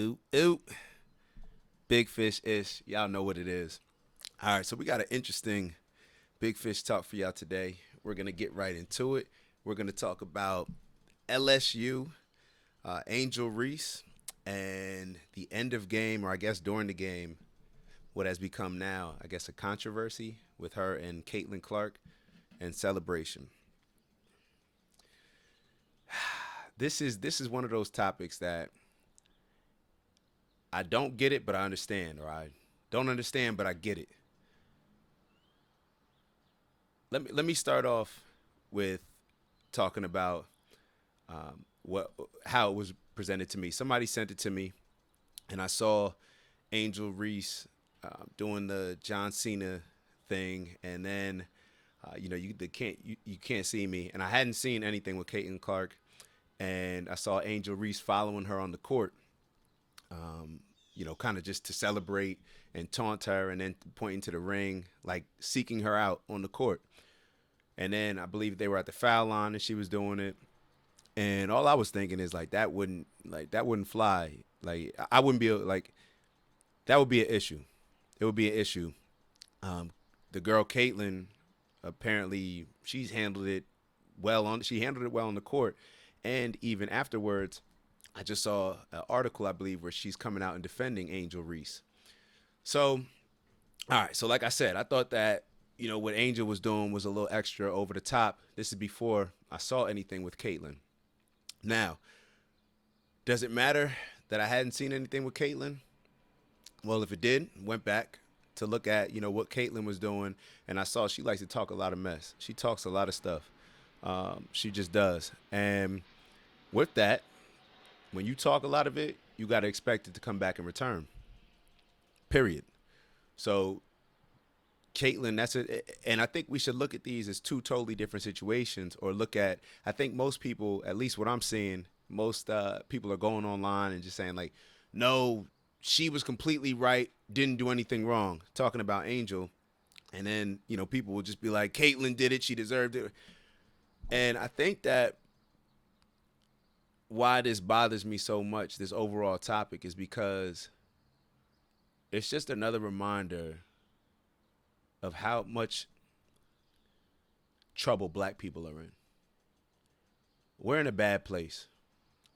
Ooh, ooh. Big fish ish. Y'all know what it is. All right, so we got an interesting big fish talk for y'all today. We're going to get right into it. We're going to talk about LSU, Angel Reese, and the end of game, or I guess during the game, what has become now, I guess, a controversy with her and Caitlin Clark and celebration. This is one of those topics that I don't get it, but I understand, or I don't understand, but I get it. Let me start off with talking about what how it was presented to me. Somebody sent it to me, and I saw Angel Reese doing the John Cena thing, and then you can't see me, and I hadn't seen anything with Caitlin Clark, and I saw Angel Reese following her on the court, kind of just to celebrate and taunt her, and then pointing to the ring, like seeking her out on the court. And then I believe they were at the foul line and she was doing it. And all I was thinking is that wouldn't fly. Like I wouldn't be like that would be an issue. It would be an issue. Um, the girl Caitlin, apparently she handled it well on the court, and even afterwards, I just saw an article I believe where she's coming out and defending Angel Reese. So all right, so like I said, I thought that what Angel was doing was a little extra over the top. This is before I saw anything with Caitlyn. Now, does it matter that I hadn't seen anything with Caitlyn? Well, if it did, went back to look at what Caitlyn was doing, and I saw she likes to talk a lot of mess. She talks a lot of stuff. She just does, and with that, when you talk a lot of it, you got to expect it to come back in return. Period. So Caitlyn, that's it. And I think we should look at these as two totally different situations, or look at, I think most people, at least what I'm seeing, most people are going online and just saying, like, no, she was completely right, didn't do anything wrong, talking about Angel. And then, people will just be like, Caitlyn did it, she deserved it. And I think that why this bothers me so much, this overall topic, is because it's just another reminder of how much trouble black people are in. We're in a bad place.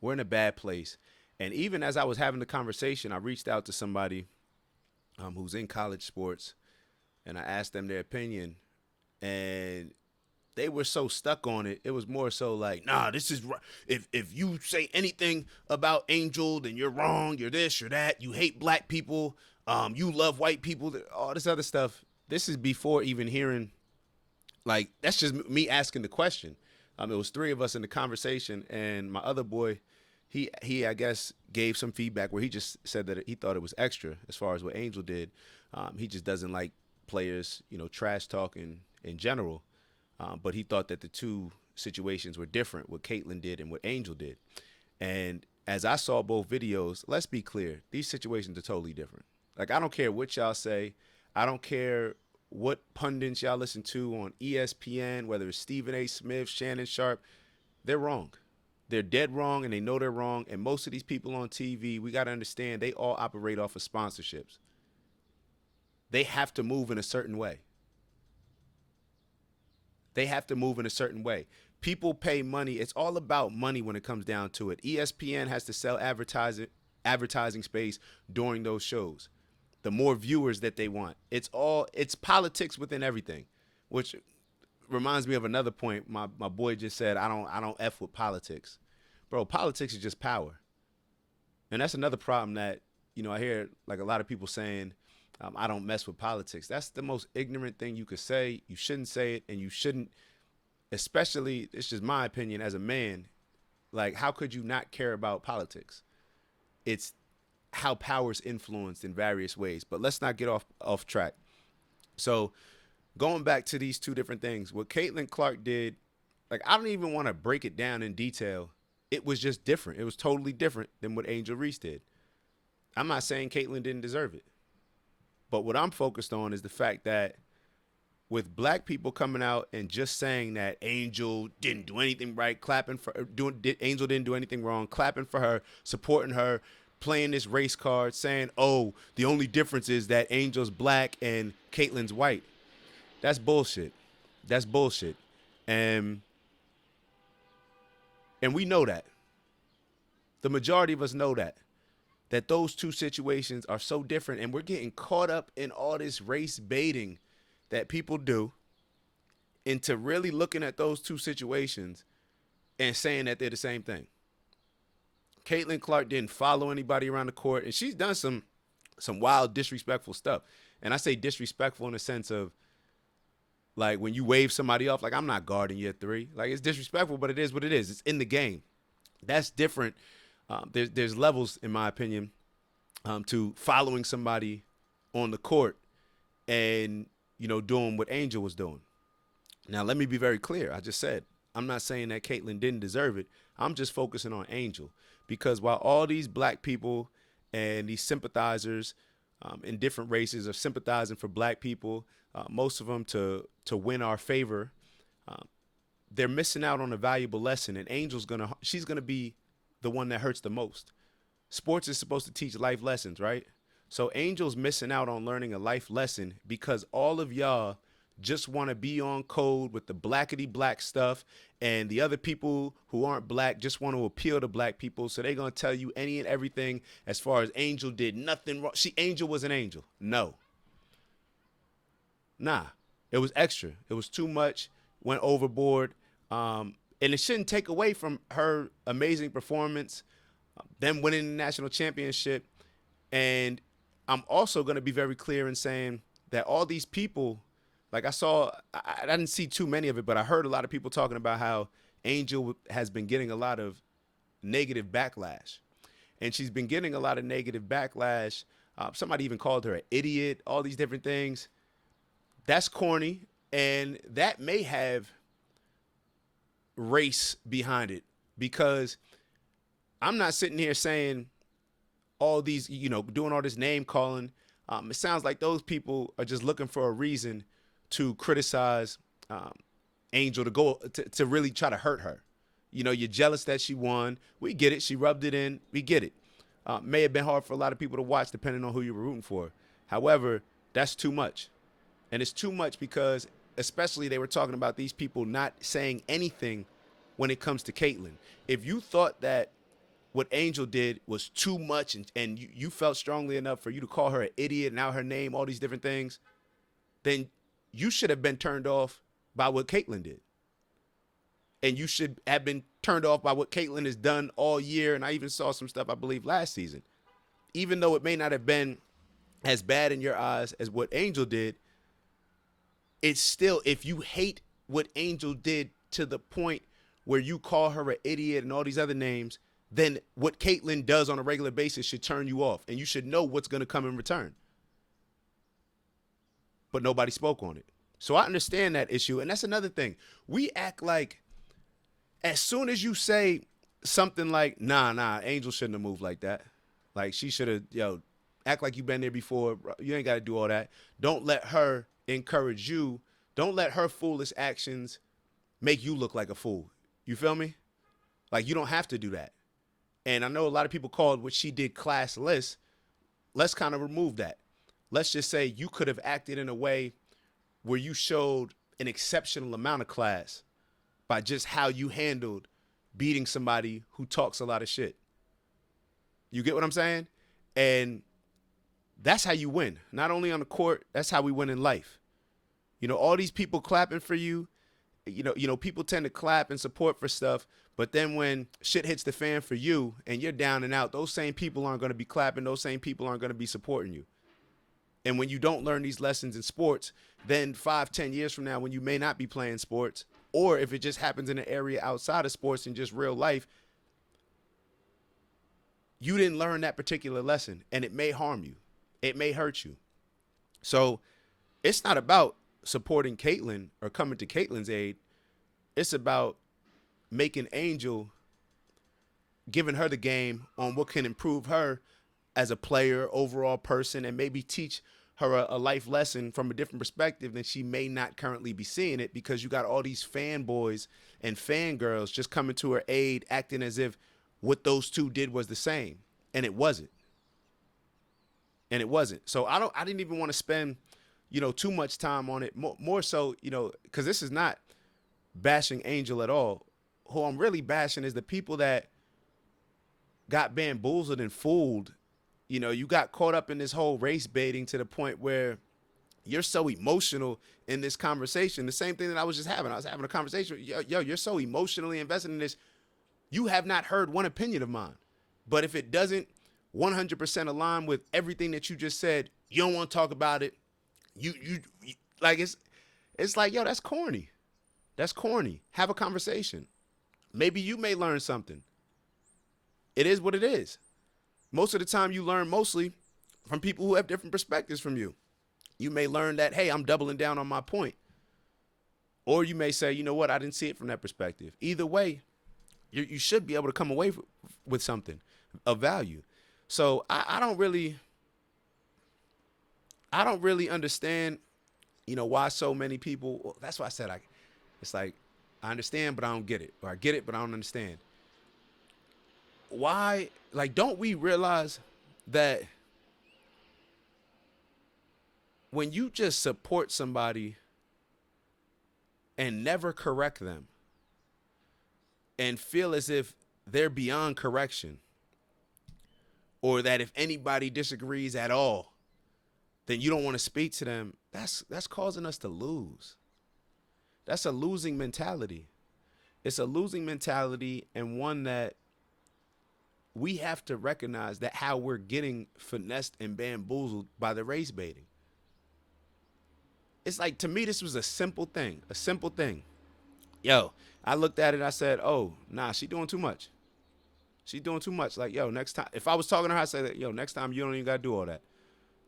We're in a bad place. And even as I was having the conversation, I reached out to somebody who's in college sports, and I asked them their opinion. And they were so stuck on it. It was more so like, nah, this is right. If you say anything about Angel, then you're wrong. You're this, you're that. You hate black people. You love white people. All this other stuff. This is before even hearing, like, that's just me asking the question. It was three of us in the conversation, and my other boy, he I guess gave some feedback where he just said that he thought it was extra as far as what Angel did. He just doesn't like players, trash talking in general. But he thought that the two situations were different, what Caitlyn did and what Angel did. And as I saw both videos, let's be clear, these situations are totally different. Like, I don't care what y'all say. I don't care what pundits y'all listen to on ESPN, whether it's Stephen A. Smith, Shannon Sharp. They're wrong. They're dead wrong, and they know they're wrong. And most of these people on TV, we got to understand, they all operate off of sponsorships. They have to move in a certain way. They have to move in a certain way. People pay money. It's all about money when it comes down to it. ESPN has to sell advertising space during those shows. The more viewers that they want. It's politics within everything, which reminds me of another point. My boy just said, I don't F with politics. Bro, politics is just power. And that's another problem that, I hear like a lot of people saying, I don't mess with politics. That's the most ignorant thing you could say. You shouldn't say it, and you shouldn't, especially, it's just my opinion as a man. Like, how could you not care about politics? It's how power's influenced in various ways. But let's not get off track. So, going back to these two different things, what Caitlin Clark did, like, I don't even want to break it down in detail. It was just different. It was totally different than what Angel Reese did. I'm not saying Caitlin didn't deserve it. But what I'm focused on is the fact that with black people coming out and just saying that Angel didn't do anything right, clapping for Angel didn't do anything wrong, clapping for her, supporting her, playing this race card saying, oh, the only difference is that Angel's black and Caitlyn's white. That's bullshit. That's bullshit. And and we know that. The majority of us know that those two situations are so different, and we're getting caught up in all this race baiting that people do into really looking at those two situations and saying that they're the same thing. Caitlin Clark didn't follow anybody around the court, and she's done some wild, disrespectful stuff. And I say disrespectful in the sense of, like, when you wave somebody off, like, I'm not guarding you at three. Like, it's disrespectful, but it is what it is. It's in the game. That's different. There's levels, in my opinion, to following somebody on the court and, doing what Angel was doing. Now, let me be very clear. I just said, I'm not saying that Caitlyn didn't deserve it. I'm just focusing on Angel. Because while all these black people and these sympathizers in different races are sympathizing for black people, most of them to win our favor, they're missing out on a valuable lesson. And she's gonna be the one that hurts the most. Sports is supposed to teach life lessons, right? So Angel's missing out on learning a life lesson because all of y'all just want to be on code with the blackety black stuff, and the other people who aren't black just want to appeal to black people. So they're going to tell you any and everything as far as Angel did nothing wrong. Angel was an angel. No. Nah. It was extra. It was too much. Went overboard. And it shouldn't take away from her amazing performance, them winning the national championship. And I'm also going to be very clear in saying that all these people, like I didn't see too many of it, but I heard a lot of people talking about how Angel has been getting a lot of negative backlash. And she's been getting a lot of negative backlash. Somebody even called her an idiot, all these different things. That's corny, and that may have race behind it, because I'm not sitting here saying all these, doing all this name calling. It sounds like those people are just looking for a reason to criticize Angel, to really try to hurt her. You're jealous that she won. We get it. She rubbed it in. We get it. May have been hard for a lot of people to watch depending on who you were rooting for. However, that's too much. And it's too much because especially they were talking about these people not saying anything when it comes to Caitlyn. If you thought that what Angel did was too much and you felt strongly enough for you to call her an idiot, now her name, all these different things, then you should have been turned off by what Caitlyn did. And you should have been turned off by what Caitlyn has done all year. And I even saw some stuff, I believe, last season. Even though it may not have been as bad in your eyes as what Angel did, it's still, if you hate what Angel did to the point where you call her an idiot and all these other names, then what Caitlyn does on a regular basis should turn you off. And you should know what's going to come in return. But nobody spoke on it. So I understand that issue. And that's another thing. We act like as soon as you say something like, nah, Angel shouldn't have moved like that. Like she should have, act like you've been there before. You ain't got to do all that. Don't let her encourage you. Don't let her foolish actions make you look like a fool. You feel me? Like you don't have to do that. And I know a lot of people called what she did classless. Let's kind of remove that. Let's just say you could have acted in a way where you showed an exceptional amount of class by just how you handled beating somebody who talks a lot of shit. You get what I'm saying? And that's how you win. Not only on the court, that's how we win in life. All these people clapping for you, people tend to clap and support for stuff, but then when shit hits the fan for you and you're down and out, those same people aren't going to be clapping. Those same people aren't going to be supporting you. And when you don't learn these lessons in sports, then 5-10 years from now, when you may not be playing sports, or if it just happens in an area outside of sports and just real life, you didn't learn that particular lesson and it may harm you. It may hurt you. So it's not about supporting Caitlyn or coming to Caitlyn's aid. It's about making Angel, giving her the game on what can improve her as a player, overall person, and maybe teach her a life lesson from a different perspective than she may not currently be seeing it, because you got all these fanboys and fangirls just coming to her aid, acting as if what those two did was the same. And it wasn't. And it wasn't. So I didn't even want to spend, too much time on it. More so, because this is not bashing Angel at all. Who I'm really bashing is the people that got bamboozled and fooled. You got caught up in this whole race baiting to the point where you're so emotional in this conversation. The same thing that I was just having. I was having a conversation. Yo, you're so emotionally invested in this. You have not heard one opinion of mine. But if it doesn't 100% align with everything that you just said, you don't want to talk about it. You like it's like, yo, that's corny. That's corny. Have a conversation. Maybe you may learn something. It is what it is. Most of the time you learn mostly from people who have different perspectives from you. You may learn that, hey, I'm doubling down on my point. Or you may say, you know what, I didn't see it from that perspective. Either way, you should be able to come away with something of value. So I don't really understand, why so many people. Well, that's why I said it's like I understand, but I don't get it, or I get it, but I don't understand. Why? Like, don't we realize that when you just support somebody and never correct them and feel as if they're beyond correction, or that if anybody disagrees at all, then you don't want to speak to them, that's causing us to lose. That's a losing mentality. It's a losing mentality, and one that we have to recognize that how we're getting finessed and bamboozled by the race baiting. It's like, to me, this was a simple thing. A simple thing. Yo, I looked at it, I said, oh, nah, she doing too much. She's doing too much. Like, yo, next time, if I was talking to her, I'd say, yo, next time you don't even got to do all that.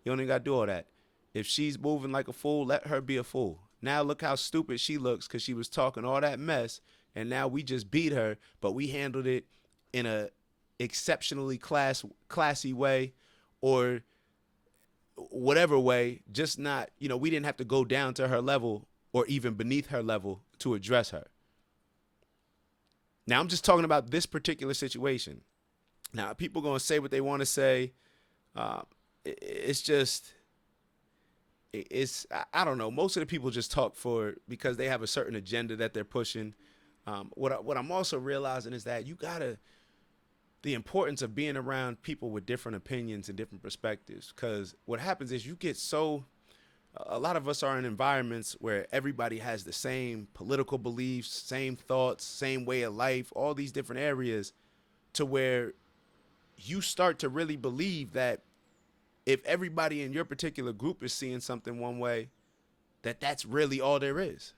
You don't even got to do all that. If she's moving like a fool, let her be a fool. Now look how stupid she looks because she was talking all that mess, and now we just beat her, but we handled it in a exceptionally classy way, or whatever way, just not, we didn't have to go down to her level or even beneath her level to address her. Now, I'm just talking about this particular situation. Now, people going to say what they want to say. It's just, I don't know. Most of the people just talk because they have a certain agenda that they're pushing. What I'm also realizing is that the importance of being around people with different opinions and different perspectives. Because what happens is a lot of us are in environments where everybody has the same political beliefs, same thoughts, same way of life, all these different areas, to where you start to really believe that if everybody in your particular group is seeing something one way, that's really all there is.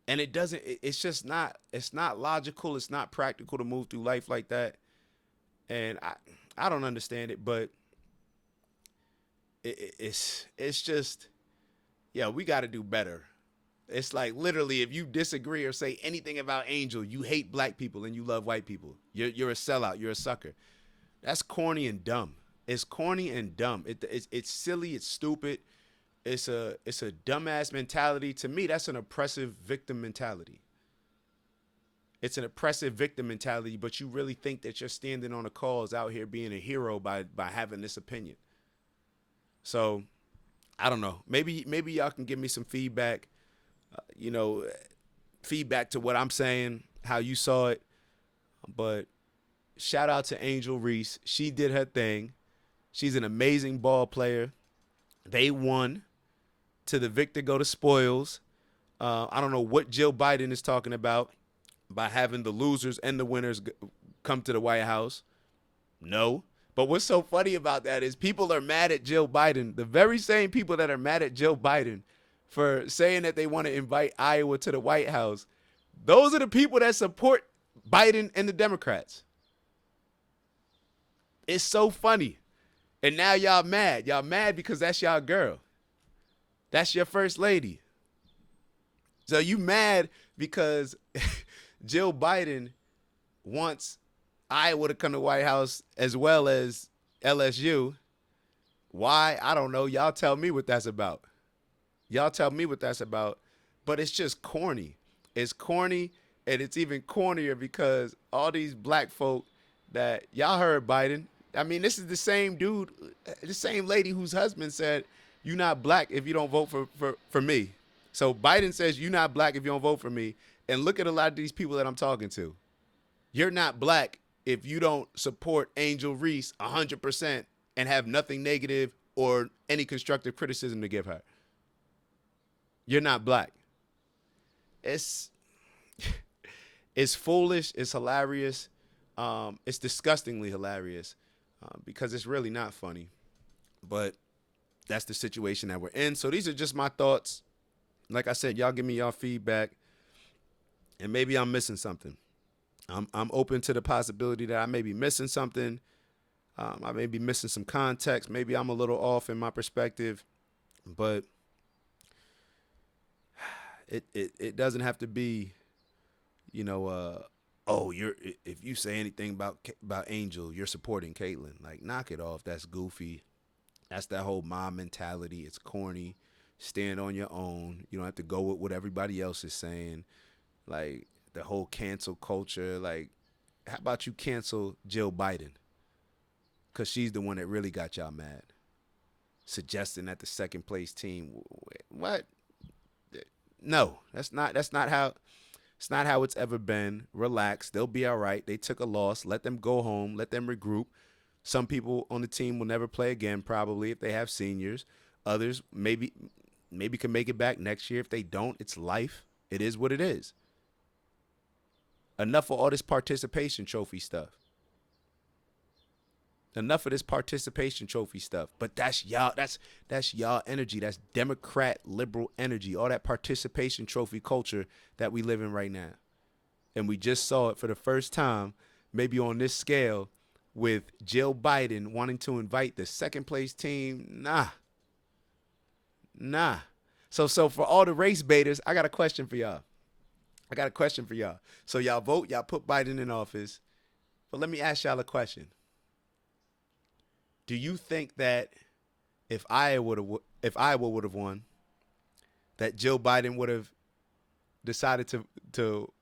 And it's not logical. It's not practical to move through life like that. And I don't understand it, but it's just, yeah, we got to do better. It's like, literally, if you disagree or say anything about Angel, you hate black people and you love white people. You're a sellout. You're a sucker. That's corny and dumb. It's corny and dumb. It's silly. It's stupid. It's a dumbass mentality. To me, that's an oppressive victim mentality. It's an oppressive victim mentality, but you really think that you're standing on a cause out here being a hero by having this opinion. So, I don't know. Maybe y'all can give me some feedback, feedback to what I'm saying, how you saw it. But shout out to Angel Reese. She did her thing. She's an amazing ball player. They won. To the victor go the spoils. I don't know what Jill Biden is talking about by having the losers and the winners come to the White House. No. But what's so funny about that is people are mad at Jill Biden. The very same people that are mad at Jill Biden for saying that they want to invite Iowa to the White House, those are the people that support Biden and the Democrats. It's so funny. And now y'all mad. Y'all mad because that's y'all girl. That's your first lady. So you mad because Jill Biden wants Iowa to come to the White House as well as LSU. Why? I don't know. Y'all tell me what that's about. Y'all tell me what that's about. But it's just corny. It's corny, and it's even cornier because all these black folk that y'all heard Biden. I mean, this is the same dude, the same lady whose husband said, "You not black if you don't vote for me." So Biden says, "You not black if you don't vote for me." And look at a lot of these people that I'm talking to. You're not black if you don't support Angel Reese 100% and have nothing negative or any constructive criticism to give her. You're not black. It's it's foolish. It's hilarious. It's disgustingly hilarious because it's really not funny. But that's the situation that we're in. So these are just my thoughts. Like I said, y'all give me y'all feedback, and maybe I'm missing something. I'm open to the possibility that I may be missing something. I may be missing some context. Maybe I'm a little off in my perspective, but it doesn't have to be, you know, oh, you're if you say anything about Angel, you're supporting Caitlyn. Like, knock it off. That's goofy. That's that whole mob mentality. It's corny. Stand on your own. You don't have to go with what everybody else is saying. Like the whole cancel culture. Like, how about you cancel Jill Biden? Because she's the one that really got y'all mad. Suggesting that the second place team. What? No, that's not how. It's not how it's ever been. Relax. They'll be all right. They took a loss. Let them go home. Let them regroup. Some people on the team will never play again, probably, if they have seniors. Others maybe can make it back next year. If they don't, it's life. It is what it is. Enough of all this participation trophy stuff. Enough of this participation trophy stuff. But that's y'all. That's y'all energy. That's Democrat liberal energy. All that participation trophy culture that we live in right now. And we just saw it for the first time, maybe on this scale, with Jill Biden wanting to invite the second place team. Nah. So for all the race baiters, I got a question for y'all. So y'all vote, y'all put Biden in office. But let me ask y'all a question. Do you think that if Iowa would have won, that Joe Biden would have decided to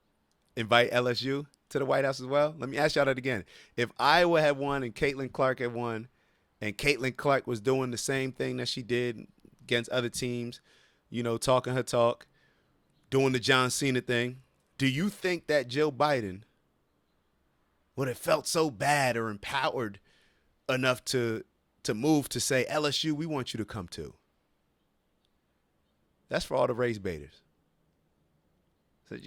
invite LSU to the White House as well? Let me ask y'all that again. If Iowa had won and Caitlin Clark had won, and Caitlin Clark was doing the same thing that she did against other teams, talking her talk, doing the John Cena thing, do you think that Joe Biden would have felt so bad or empowered enough to move to say, LSU, we want you to come too? That's for all the race baiters. So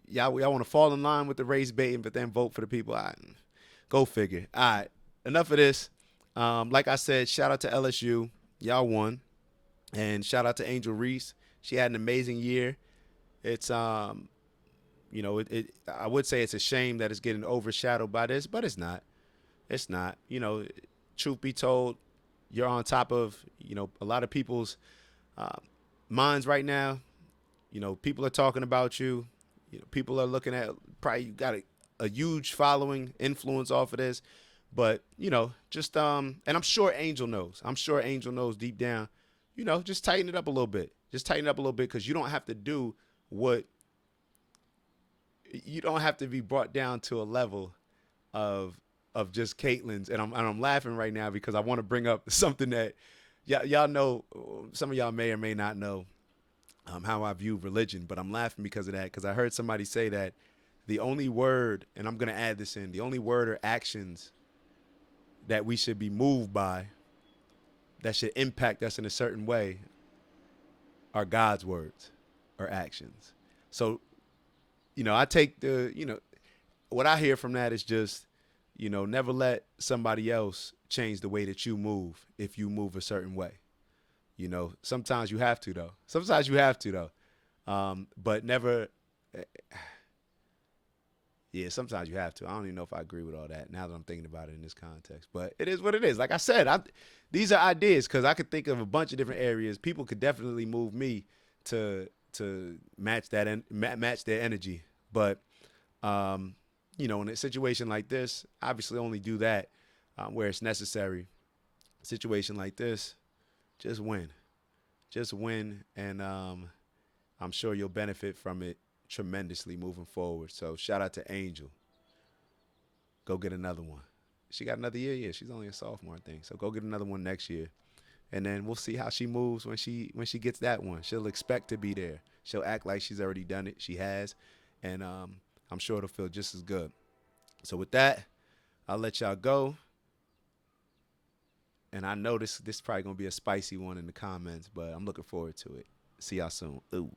y'all want to fall in line with the race baiting, but then vote for the people. All right, go figure. All right, enough of this. Like I said, shout out to LSU. Y'all won. And shout out to Angel Reese. She had an amazing year. It's I would say it's a shame that it's getting overshadowed by this, but it's not. It's not. Truth be told, you're on top of, a lot of people's minds right now. People are talking about you. People are looking at, probably you got a huge following, influence off of this. But, just, and I'm sure Angel knows. I'm sure Angel knows deep down, just tighten it up a little bit. Just tighten it up a little bit, because you don't have to do you don't have to be brought down to a level of just Caitlyn's. And I'm laughing right now because I want to bring up something that y'all know. Some of y'all may or may not know how I view religion, but I'm laughing because of that, because I heard somebody say that the only word, and I'm going to add this in, the only word or actions that we should be moved by that should impact us in a certain way are God's words or actions. So, I take what I hear from that is just, never let somebody else change the way that you move if you move a certain way. Sometimes you have to, though. But never. Yeah, sometimes you have to. I don't even know if I agree with all that now that I'm thinking about it in this context. But it is what it is. Like I said, these are ideas, because I could think of a bunch of different areas. People could definitely move me to match match their energy. But in a situation like this, obviously only do that where it's necessary. A situation like this, just win, and I'm sure you'll benefit from it tremendously moving forward. So shout out to Angel. Go get another one. She got another year. Yeah, she's only a sophomore, I think. So go get another one next year, and then we'll see how she moves when she gets that one. She'll expect to be there. She'll act like she's already done it. She has, and I'm sure it'll feel just as good. So with that, I'll let y'all go. And I know this is probably gonna be a spicy one in the comments, but I'm looking forward to it. See y'all soon. Ooh.